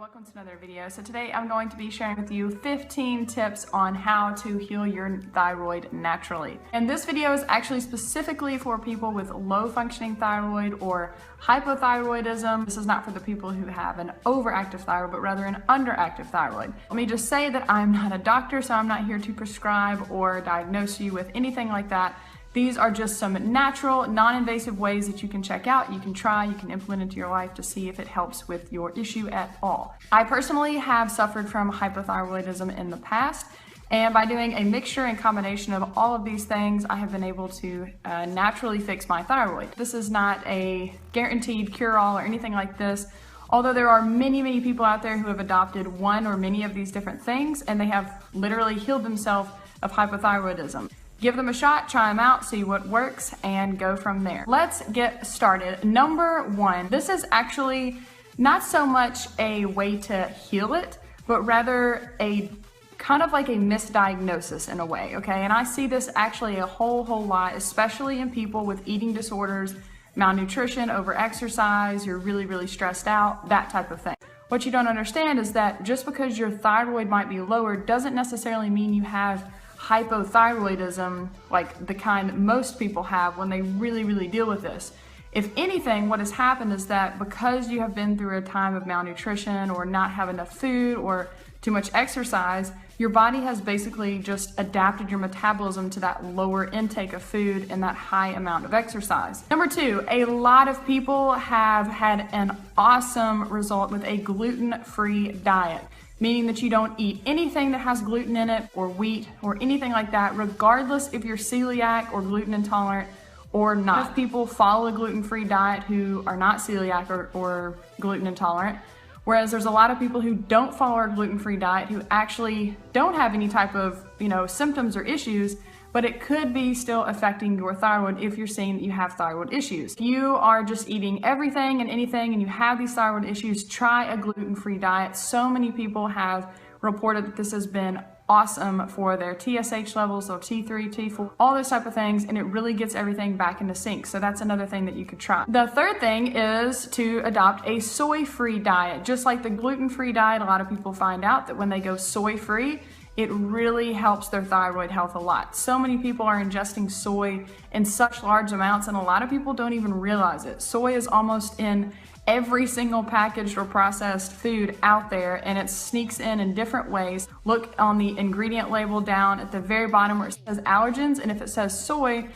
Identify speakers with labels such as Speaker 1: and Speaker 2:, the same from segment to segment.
Speaker 1: welcome to another video. So today I'm going to be sharing with you 15 tips on how to heal your thyroid naturally. And this video is actually specifically for people with low functioning thyroid or hypothyroidism. This is not for the people who have an overactive thyroid, but rather an underactive thyroid. Let me just say that I'm not a doctor, so I'm not here to prescribe or diagnose you with anything like that. These are just some natural, non-invasive ways that you can check out, you can try, you can implement into your life to see if it helps with your issue at all. I personally have suffered from hypothyroidism in the past, and by doing a mixture and combination of all of these things, I have been able to naturally fix my thyroid. This is not a guaranteed cure-all or anything like this, although there are many people out there who have adopted one or many of these different things, and they have literally healed themselves of hypothyroidism. Give them a shot, try them out, see what works, and go from there. Let's get started. Number one, this is actually not so much a way to heal it, but rather a kind of like a misdiagnosis in a way, okay? And I see this actually a whole lot, especially in people with eating disorders, malnutrition, overexercise, you're really stressed out, that type of thing. What you don't understand is that just because your thyroid might be lower doesn't necessarily mean you have hypothyroidism, like the kind most people have when they really deal with this. If anything, what has happened is that because you have been through a time of malnutrition or not have enough food or too much exercise, your body has basically just adapted your metabolism to that lower intake of food and that high amount of exercise. Number two, a lot of people have had an awesome result with a gluten-free diet, meaning that you don't eat anything that has gluten in it or wheat or anything like that, regardless if you're celiac or gluten intolerant or not. Most people follow a gluten-free diet who are not celiac or gluten intolerant, whereas there's a lot of people who don't follow our gluten-free diet who actually don't have any type of, symptoms or issues, but it could be still affecting your thyroid if you're saying that you have thyroid issues. If you are just eating everything and anything and you have these thyroid issues, try a gluten-free diet. So many people have reported that this has been awesome for their TSH levels, so T3, T4, all those type of things, and it really gets everything back into sync. So that's another thing that you could try. The third thing is to adopt a soy-free diet. Just like the gluten-free diet, a lot of people find out that when they go soy-free, it really helps their thyroid health a lot. So many people are ingesting soy in such large amounts, and a lot of people don't even realize it. Soy is almost in every single packaged or processed food out there, and it sneaks in different ways. Look on the ingredient label down at the very bottom where it says allergens, and if it says soy,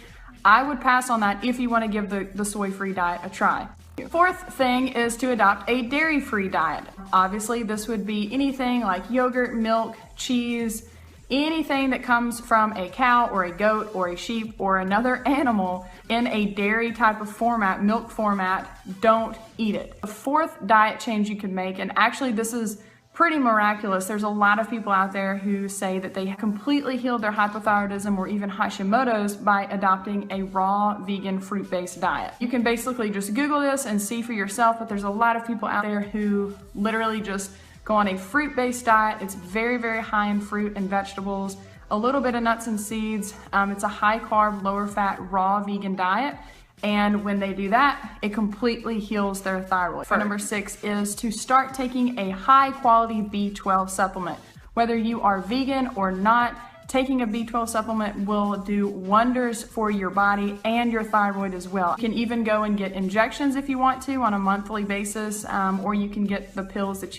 Speaker 1: I would pass on that if you want to give the soy-free diet a try. Fourth thing is to adopt a dairy-free diet. Obviously, this would be anything like yogurt, milk, cheese, anything that comes from a cow or a goat or a sheep or another animal in a dairy type of format, milk format, don't eat it. The fourth diet change you could make, and actually this is pretty miraculous. There's a lot of people out there who say that they completely healed their hypothyroidism or even Hashimoto's by adopting a raw vegan fruit-based diet. You can basically just Google this and see for yourself, but there's a lot of people out there who literally just go on a fruit-based diet. It's very high in fruit and vegetables, a little bit of nuts and seeds. It's a high-carb, lower-fat, raw vegan diet. And when they do that, it completely heals their thyroid. Number 6 is to start taking a high quality B12 supplement. Whether you are vegan or not, taking a B12 supplement will do wonders for your body and your thyroid as well. You can even go and get injections if you want to on a monthly basis, or you can get the pills that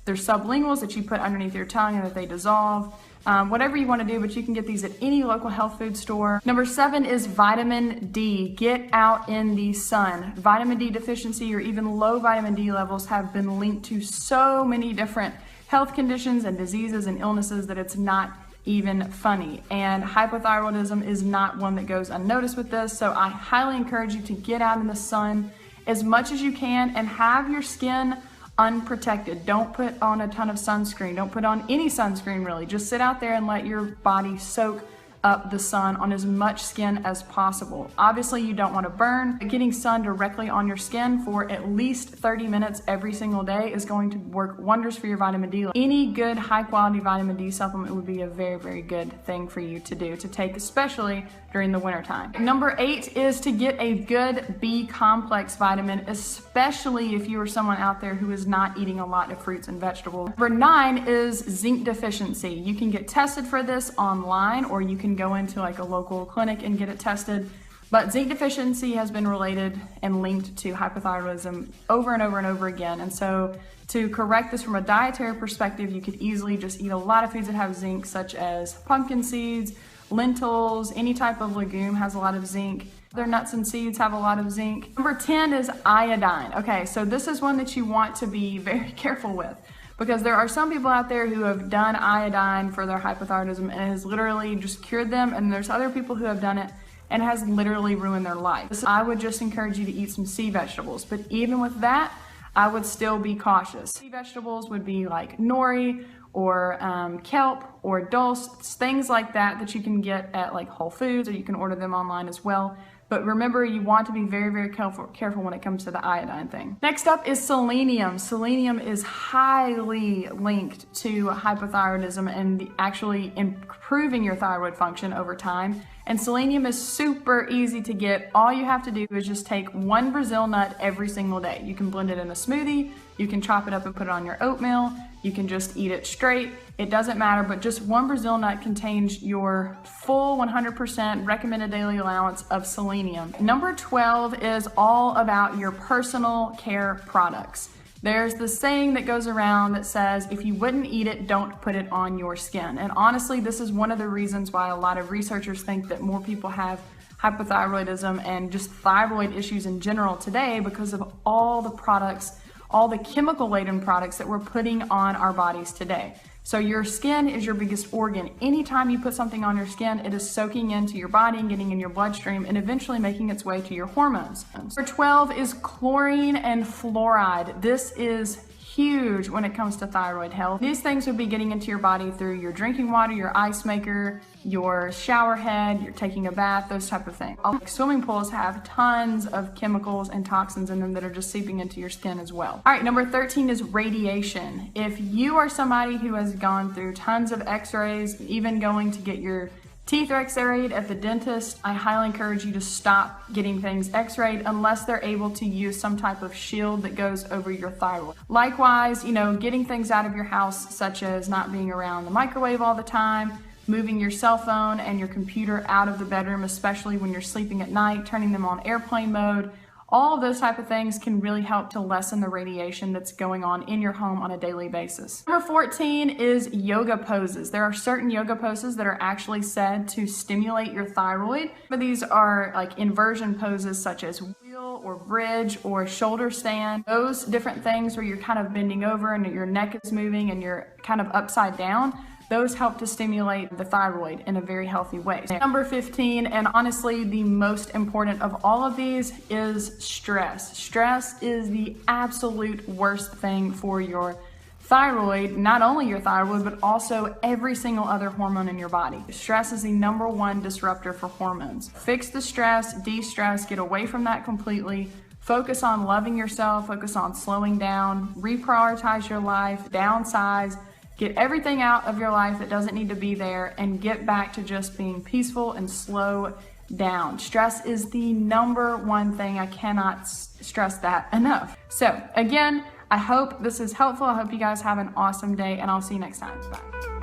Speaker 1: they're sublinguals that you put underneath your tongue and that they dissolve. Whatever you want to do, but you can get these at any local health food store. Number 7 is vitamin D. Get out in the sun. Vitamin D deficiency or even low vitamin D levels have been linked to so many different health conditions and diseases and illnesses that it's not even funny. And hypothyroidism is not one that goes unnoticed with this, so I highly encourage you to get out in the sun as much as you can and have your skin unprotected. Don't put on a ton of sunscreen. Don't put on any sunscreen really. Just sit out there and let your body soak up the sun on as much skin as possible. Obviously, you don't want to burn, but getting sun directly on your skin for at least 30 minutes every single day is going to work wonders for your vitamin D. Any good high quality vitamin D supplement would be a very, very good thing for you to do, to take, especially during the winter time. Number 8 is to get a good B complex vitamin, especially if you are someone out there who is not eating a lot of fruits and vegetables. Number 9 is zinc deficiency. You can get tested for this online, or you can go into like a local clinic and get it tested. But zinc deficiency has been related and linked to hypothyroidism over and over and over again. And so to correct this from a dietary perspective, you could easily just eat a lot of foods that have zinc, such as pumpkin seeds, lentils, any type of legume has a lot of zinc. Other nuts and seeds have a lot of zinc. Number 10 is iodine. Okay, so this is one that you want to be very careful with, because there are some people out there who have done iodine for their hypothyroidism and it has literally just cured them, and there's other people who have done it and has literally ruined their life. So I would just encourage you to eat some sea vegetables, but even with that, I would still be cautious. Sea vegetables would be like nori or kelp or dulse, things like that that you can get at like Whole Foods, or you can order them online as well. But remember, you want to be very, very careful when it comes to the iodine thing. Next up is selenium. Selenium is highly linked to hypothyroidism and actually improving your thyroid function over time. And selenium is super easy to get. All you have to do is just take one Brazil nut every single day. You can blend it in a smoothie, you can chop it up and put it on your oatmeal, you can just eat it straight. It doesn't matter, but just one Brazil nut contains your full 100% recommended daily allowance of selenium. Number 12 is all about your personal care products. There's this saying that goes around that says, if you wouldn't eat it, don't put it on your skin. And honestly, this is one of the reasons why a lot of researchers think that more people have hypothyroidism and just thyroid issues in general today, because of all the products, all the chemical-laden products that we're putting on our bodies today. So your skin is your biggest organ. Anytime you put something on your skin, it is soaking into your body and getting in your bloodstream and eventually making its way to your hormones. Number 12 is chlorine and fluoride. This is huge when it comes to thyroid health. These things would be getting into your body through your drinking water, your ice maker, your shower head, you're taking a bath, those type of things. Like swimming pools have tons of chemicals and toxins in them that are just seeping into your skin as well. All right, number 13 is radiation. If you are somebody who has gone through tons of x-rays, even going to get your teeth are x-rayed at the dentist, I highly encourage you to stop getting things x-rayed unless they're able to use some type of shield that goes over your thyroid. Likewise, getting things out of your house, such as not being around the microwave all the time, moving your cell phone and your computer out of the bedroom, especially when you're sleeping at night, turning them on airplane mode. All of those type of things can really help to lessen the radiation that's going on in your home on a daily basis. Number 14 is yoga poses. There are certain yoga poses that are actually said to stimulate your thyroid, but these are like inversion poses such as wheel or bridge or shoulder stand. Those different things where you're kind of bending over and your neck is moving and you're kind of upside down, those help to stimulate the thyroid in a very healthy way. Number 15, and honestly the most important of all of these, is stress. Stress is the absolute worst thing for your thyroid, not only your thyroid, but also every single other hormone in your body. Stress is the number one disruptor for hormones. Fix the stress, de-stress, get away from that completely. Focus on loving yourself, focus on slowing down, reprioritize your life, downsize, get everything out of your life that doesn't need to be there, and get back to just being peaceful and slow down. Stress is the number one thing. I cannot stress that enough. So again, I hope this is helpful. I hope you guys have an awesome day, and I'll see you next time. Bye.